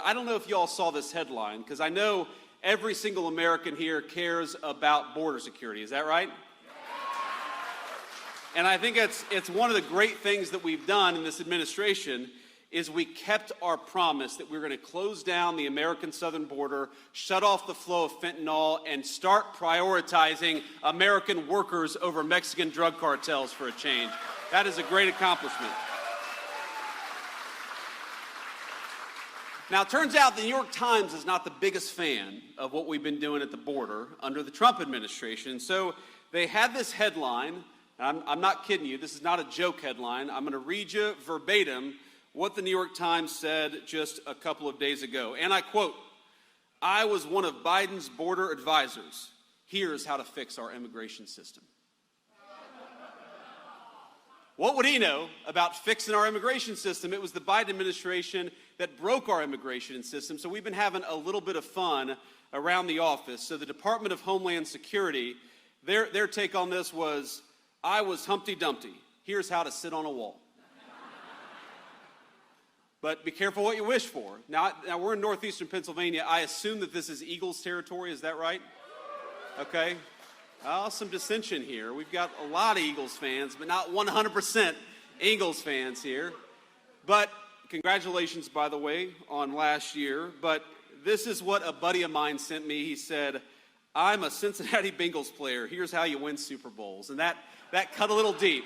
I don't know if you all saw this headline, because I know every single American here cares about border security. Is that right? And I think it's one of the great things that we've done in this administration is we kept our promise that we were going to close down the American southern border, shut off the flow of fentanyl, and start prioritizing American workers over Mexican drug cartels for a change. That is a great accomplishment. Now, it turns out the New York Times is not the biggest fan of what we've been doing at the border under the Trump administration. So they had this headline. I'm not kidding you. This is not a joke headline. I'm going to read you verbatim what the New York Times said just a couple of days ago. And I quote, "I was one of Biden's border advisors. Here's how to fix our immigration system." What would he know about fixing our immigration system? It was the Biden administration that broke our immigration system. So we've been having a little bit of fun around the office. So the Department of Homeland Security, their take on this was, "I was Humpty Dumpty. Here's how to sit on a wall." But be careful what you wish for. Now we're in northeastern Pennsylvania. I assume that this is Eagles territory. Is that right? Okay. Some dissension here. We've got a lot of Eagles fans, but not 100% Eagles fans here. But congratulations, by the way, on last year. But this is what a buddy of mine sent me. He said, "I'm a Cincinnati Bengals player. Here's how you win Super Bowls." And that cut a little deep.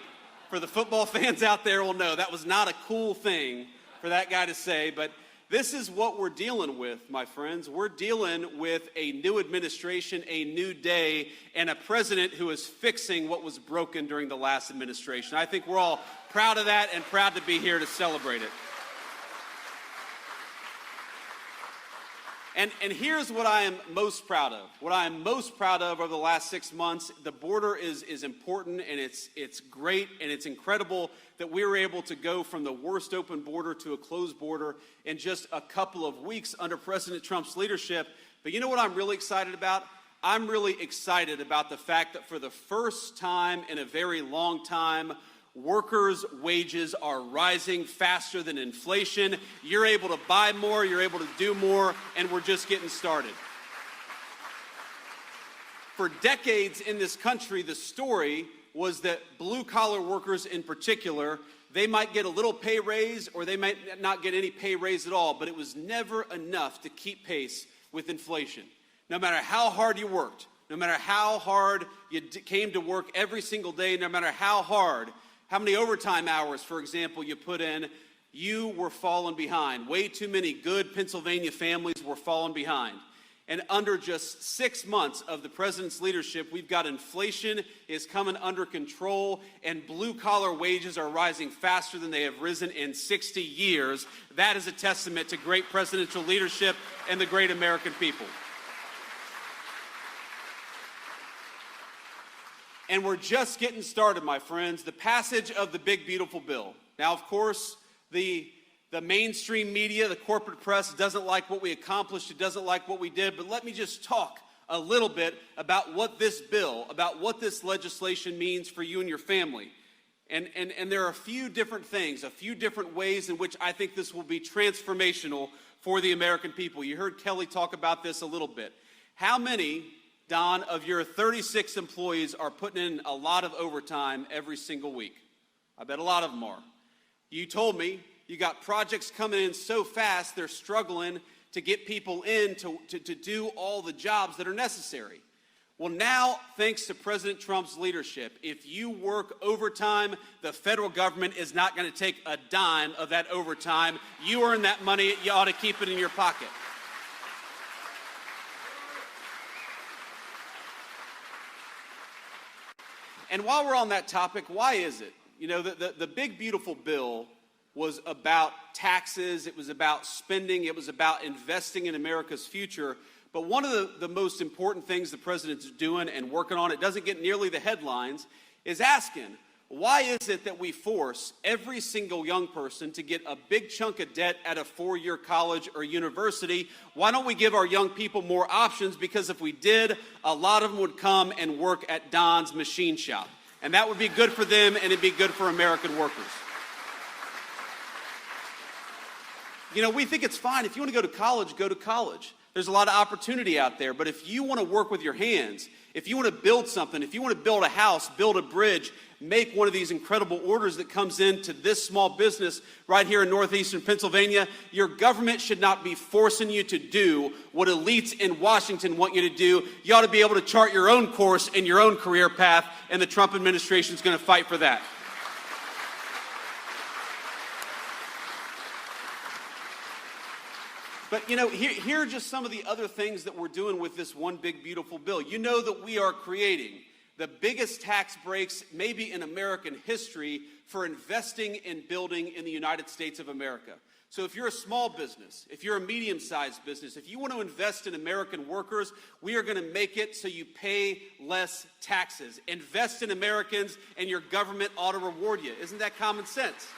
For the football fans out there will know that was not a cool thing for that guy to say. But this is what we're dealing with, my friends. We're dealing with a new administration, a new day, and a president who is fixing what was broken during the last administration. I think we're all proud of that and proud to be here to celebrate it. And here's what I am most proud of. What I am most proud of over the last 6 months, the border is important, and it's great, and it's incredible that we were able to go from the worst open border to a closed border in just a couple of weeks under President Trump's leadership. But you know what I'm really excited about? I'm really excited about the fact that for the first time in a very long time, workers' wages are rising faster than inflation. You're able to buy more, you're able to do more, and we're just getting started. For decades in this country, the story was that blue-collar workers in particular, they might get a little pay raise or they might not get any pay raise at all, but it was never enough to keep pace with inflation. No matter how hard you worked, no matter how hard you came to work every single day, no matter how many overtime hours, for example, you put in, you were falling behind. Way too many good Pennsylvania families were falling behind. And under just 6 months of the president's leadership, we've got inflation is coming under control, and blue-collar wages are rising faster than they have risen in 60 years. That is a testament to great presidential leadership and the great American people. And we're just getting started, my friends. The passage of the big, beautiful bill. Now, of course, the mainstream media, the corporate press, doesn't like what we accomplished. It doesn't like what we did. But let me just talk a little bit about what this bill, about what this legislation means for you and your family. And there are a few different things, a few different ways in which I think this will be transformational for the American people. You heard Kelly talk about this a little bit. How many, Don, of your 36 employees are putting in a lot of overtime every single week? I bet a lot of them are. You told me you got projects coming in so fast, they're struggling to get people in to do all the jobs that are necessary. Well, now, thanks to President Trump's leadership, if you work overtime, the federal government is not going to take a dime of that overtime. You earn that money, you ought to keep it in your pocket. And while we're on that topic, why is it? You know, the big, beautiful bill was about taxes, it was about spending, it was about investing in America's future. But one of the most important things the president's doing and working on, it doesn't get nearly the headlines, is asking, why is it that we force every single young person to get a big chunk of debt at a 4-year college or university? Why don't we give our young people more options? Because if we did, a lot of them would come and work at Don's machine shop. And that would be good for them, and it'd be good for American workers. You know, we think it's fine. If you want to go to college, go to college. There's a lot of opportunity out there. But if you want to work with your hands, if you want to build something, if you want to build a house, build a bridge, make one of these incredible orders that comes into this small business right here in northeastern Pennsylvania, your government should not be forcing you to do what elites in Washington want you to do. You ought to be able to chart your own course and your own career path, and the Trump administration is going to fight for that. But, you know, here are just some of the other things that we're doing with this one big, beautiful bill. You know that we are creating the biggest tax breaks maybe in American history for investing in building in the United States of America. So if you're a small business, if you're a medium-sized business, if you want to invest in American workers, we are going to make it so you pay less taxes. Invest in Americans and your government ought to reward you. Isn't that common sense?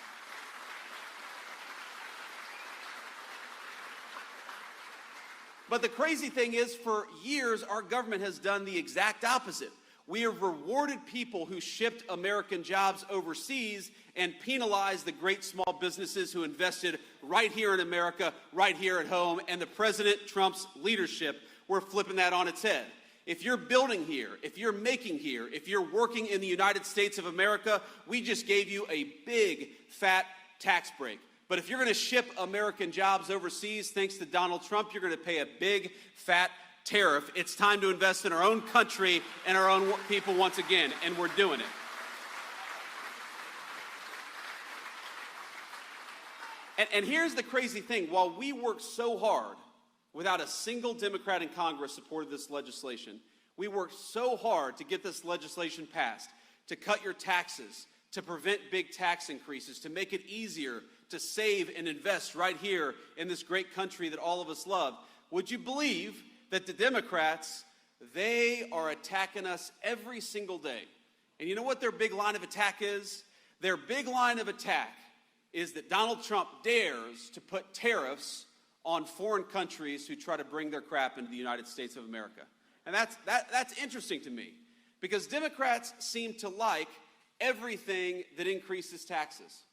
But the crazy thing is, for years, our government has done the exact opposite. We have rewarded people who shipped American jobs overseas and penalized the great small businesses who invested right here in America, right here at home. And the President Trump's leadership, we're flipping that on its head. If you're building here, if you're making here, if you're working in the United States of America, we just gave you a big, fat tax break. But if you're going to ship American jobs overseas, thanks to Donald Trump, you're going to pay a big, fat tariff. It's time to invest in our own country and our own people once again, and we're doing it. And here's the crazy thing. While we worked so hard, without a single Democrat in Congress supported this legislation, we worked so hard to get this legislation passed, to cut your taxes, to prevent big tax increases, to make it easier to save and invest right here in this great country that all of us love. Would you believe that the Democrats, they are attacking us every single day? And you know what their big line of attack is? Their big line of attack is that Donald Trump dares to put tariffs on foreign countries who try to bring their crap into the United States of America. And that's interesting to me, because Democrats seem to like everything that increases taxes.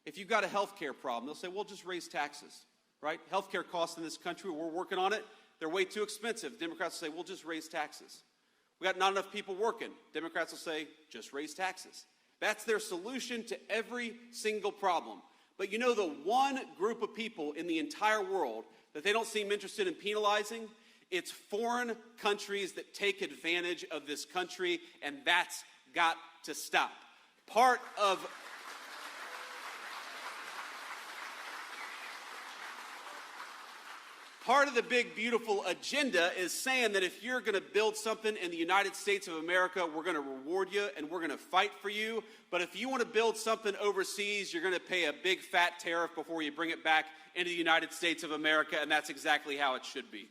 If you've got a health care problem, they'll say, well, just raise taxes, right? Health care costs in this country, we're working on it. They're way too expensive. Democrats will say, well, just raise taxes. We got not enough people working. Democrats will say, just raise taxes. That's their solution to every single problem. But you know, the one group of people in the entire world that they don't seem interested in penalizing, it's foreign countries that take advantage of this country, and that's got to stop. Part of the big, beautiful agenda is saying that if you're going to build something in the United States of America, we're going to reward you and we're going to fight for you. But if you want to build something overseas, you're going to pay a big, fat tariff before you bring it back into the United States of America, and that's exactly how it should be.